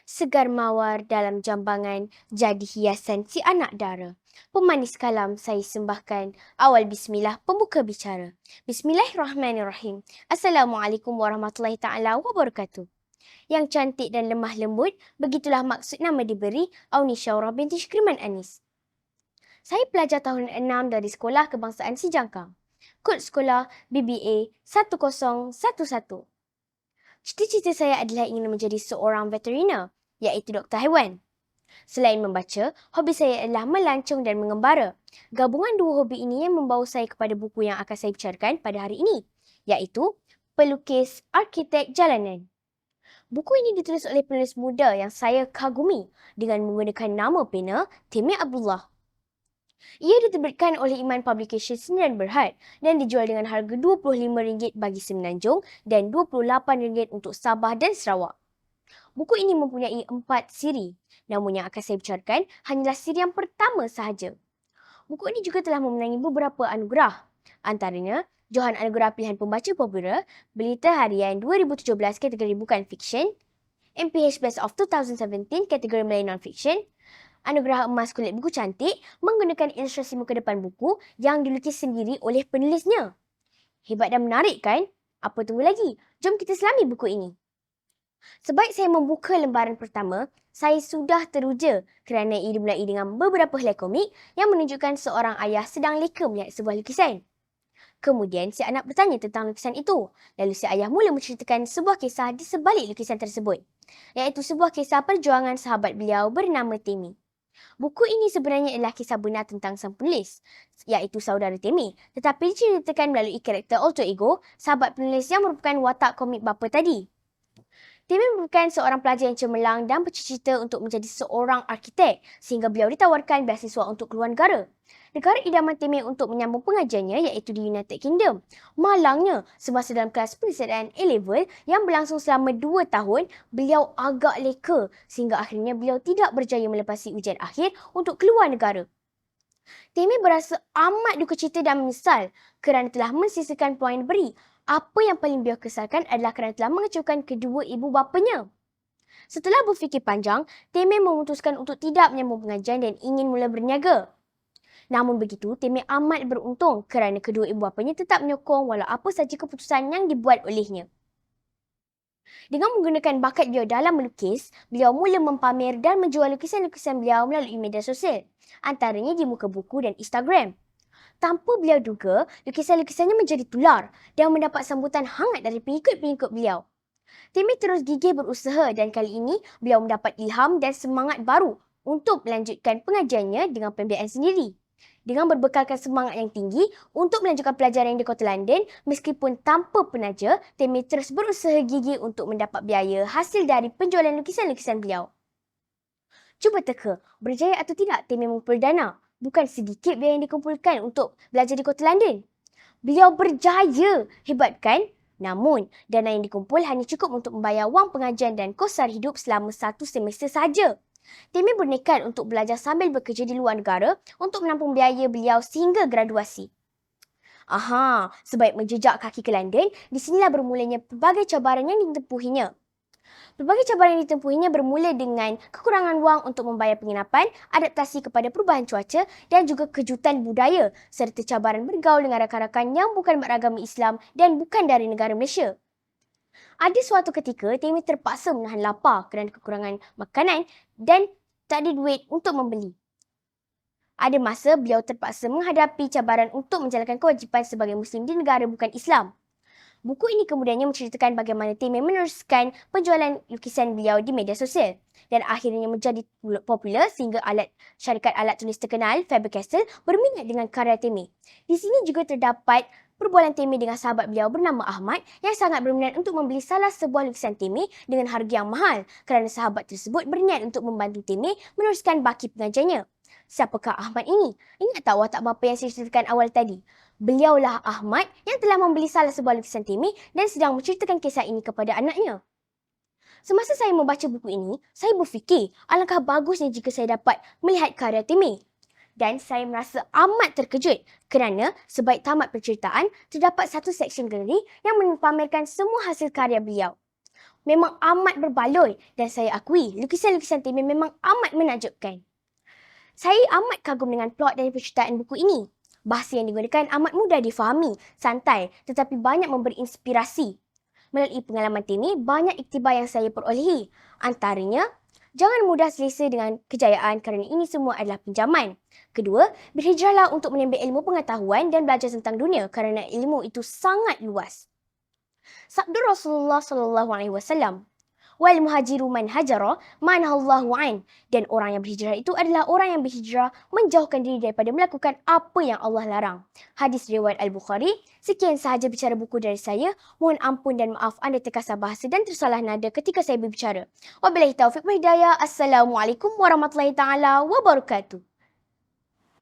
Segar mawar dalam jambangan jadi hiasan si anak dara. Pemanis kalam saya sembahkan. Awal bismillah pembuka bicara. Bismillahirrahmanirrahim. Assalamualaikum warahmatullahi taala wabarakatuh. Yang cantik dan lemah lembut, begitulah maksud nama diberi Auni Syaurah binti Syukriman Anis. Saya pelajar tahun 6 dari Sekolah Kebangsaan Sijangkang. Kod sekolah BBA 1011. Cita-cita saya adalah ingin menjadi seorang veteriner, iaitu doktor haiwan. Selain membaca, hobi saya adalah melancong dan mengembara. Gabungan dua hobi ini yang membawa saya kepada buku yang akan saya bicarakan pada hari ini, iaitu Pelukis Arkitek Jalanan. Buku ini ditulis oleh penulis muda yang saya kagumi dengan menggunakan nama pena Timmy Abdullah. Ia diterbitkan oleh Iman Publication Sdn Berhad dan dijual dengan harga RM25 bagi Semenanjung dan RM28 untuk Sabah dan Sarawak. Buku ini mempunyai 4 siri, namun yang akan saya bicarakan hanyalah siri yang pertama sahaja. Buku ini juga telah memenangi beberapa anugerah. Antaranya, Johan Anugerah Pilihan Pembaca Popular, Berita Harian 2017 kategori bukan fiksyen, MPH Best of 2017 kategori Malay Non-Fiction, Anugerah Emas Kulit Buku Cantik menggunakan ilustrasi muka depan buku yang dilukis sendiri oleh penulisnya. Hebat dan menarik kan? Apa tunggu lagi? Jom kita selami buku ini. Sebaik saya membuka lembaran pertama, saya sudah teruja kerana ia dimulai dengan beberapa helai komik yang menunjukkan seorang ayah sedang leka melihat sebuah lukisan. Kemudian si anak bertanya tentang lukisan itu. Lalu si ayah mula menceritakan sebuah kisah di sebalik lukisan tersebut, iaitu sebuah kisah perjuangan sahabat beliau bernama Timmy. Buku ini sebenarnya adalah kisah benar tentang sang penulis, iaitu saudara Timmy, tetapi diceritakan melalui karakter alter ego sahabat penulis yang merupakan watak komik bapa tadi. Timmy merupakan seorang pelajar yang cemerlang dan bercita-cita untuk menjadi seorang arkitek sehingga beliau ditawarkan beasiswa untuk keluar negara. Negara idaman Timmy untuk menyambung pengajiannya iaitu di United Kingdom. Malangnya, semasa dalam kelas persediaan A-level yang berlangsung selama 2 tahun, beliau agak leka sehingga akhirnya beliau tidak berjaya melepasi ujian akhir untuk keluar negara. Timmy berasa amat duka cita dan menyesal kerana telah mensisakan poin beri. Apa yang paling beliau kesalkan adalah kerana telah mengecewakan kedua ibu bapanya. Setelah berfikir panjang, Timmy memutuskan untuk tidak menyambung pengajian dan ingin mula berniaga. Namun begitu, Timmy amat beruntung kerana kedua ibu bapanya tetap menyokong walau apa saja keputusan yang dibuat olehnya. Dengan menggunakan bakat beliau dalam melukis, beliau mula mempamer dan menjual lukisan-lukisan beliau melalui media sosial, antaranya di muka buku dan Instagram. Tanpa beliau duga, lukisan-lukisannya menjadi tular dan mendapat sambutan hangat dari pengikut-pengikut beliau. Timmy terus gigih berusaha dan kali ini beliau mendapat ilham dan semangat baru untuk melanjutkan pengajiannya dengan pembiayaan sendiri. Dengan berbekalkan semangat yang tinggi untuk melanjutkan pelajaran di Kota London, meskipun tanpa penaja, Timmy terus berusaha gigih untuk mendapat biaya hasil dari penjualan lukisan-lukisan beliau. Cuba teka, berjaya atau tidak Timmy mengumpul dana? Bukan sedikit biaya yang dikumpulkan untuk belajar di Kota London. Beliau berjaya, hebat kan? Namun, dana yang dikumpul hanya cukup untuk membayar wang pengajian dan kos sara hidup selama 1 semester saja. Timmy bernekat untuk belajar sambil bekerja di luar negara untuk menampung biaya beliau sehingga graduasi. Aha, sebaik menjejak kaki ke London, di sinilah bermulanya pelbagai cabaran yang ditempuhinya. Pelbagai cabaran yang ditempuhinya bermula dengan kekurangan wang untuk membayar penginapan, adaptasi kepada perubahan cuaca dan juga kejutan budaya serta cabaran bergaul dengan rakan-rakan yang bukan beragama Islam dan bukan dari negara Malaysia. Ada suatu ketika, Timmy terpaksa menahan lapar kerana kekurangan makanan dan tak ada duit untuk membeli. Ada masa beliau terpaksa menghadapi cabaran untuk menjalankan kewajipan sebagai Muslim di negara bukan Islam. Buku ini kemudiannya menceritakan bagaimana Timmy meneruskan penjualan lukisan beliau di media sosial dan akhirnya menjadi popular sehingga syarikat alat tulis terkenal Faber-Castell berminat dengan karya Timmy. Di sini juga terdapat perbualan Timmy dengan sahabat beliau bernama Ahmad yang sangat berminat untuk membeli salah sebuah lukisan Timmy dengan harga yang mahal kerana sahabat tersebut berniat untuk membantu Timmy meneruskan baki pengajiannya. Siapakah Ahmad ini? Ingat tak watak bapa yang saya ceritakan awal tadi? Beliaulah Ahmad yang telah membeli salah sebuah lukisan Timmy dan sedang menceritakan kisah ini kepada anaknya. Semasa saya membaca buku ini, saya berfikir alangkah bagusnya jika saya dapat melihat karya Timmy. Dan saya merasa amat terkejut kerana sebaik tamat penceritaan, terdapat satu seksyen galeri yang mempamerkan semua hasil karya beliau. memang amat berbaloi dan saya akui lukisan-lukisan Timur memang amat menakjubkan. Saya amat kagum dengan plot dan penceritaan buku ini. Bahasa yang digunakan amat mudah difahami, santai tetapi banyak memberi inspirasi. Melalui pengalaman Timmy, banyak iktibar yang saya perolehi. Antaranya, jangan mudah selesa dengan kejayaan kerana ini semua adalah pinjaman. Kedua, berhijrahlah untuk menimba ilmu pengetahuan dan belajar tentang dunia kerana ilmu itu sangat luas. Sabda Rasulullah SAW, wal muhajiru man hajara manahallahu an, dan orang yang berhijrah itu adalah orang yang berhijrah menjauhkan diri daripada melakukan apa yang Allah larang. Hadis riwayat Al-Bukhari. Sekian sahaja bicara buku dari saya. Mohon ampun dan maaf anda terkasar bahasa dan tersalah nada ketika saya berbicara. Wabillahi taufiq wal hidayah. Assalamualaikum warahmatullahi taala wabarakatuh.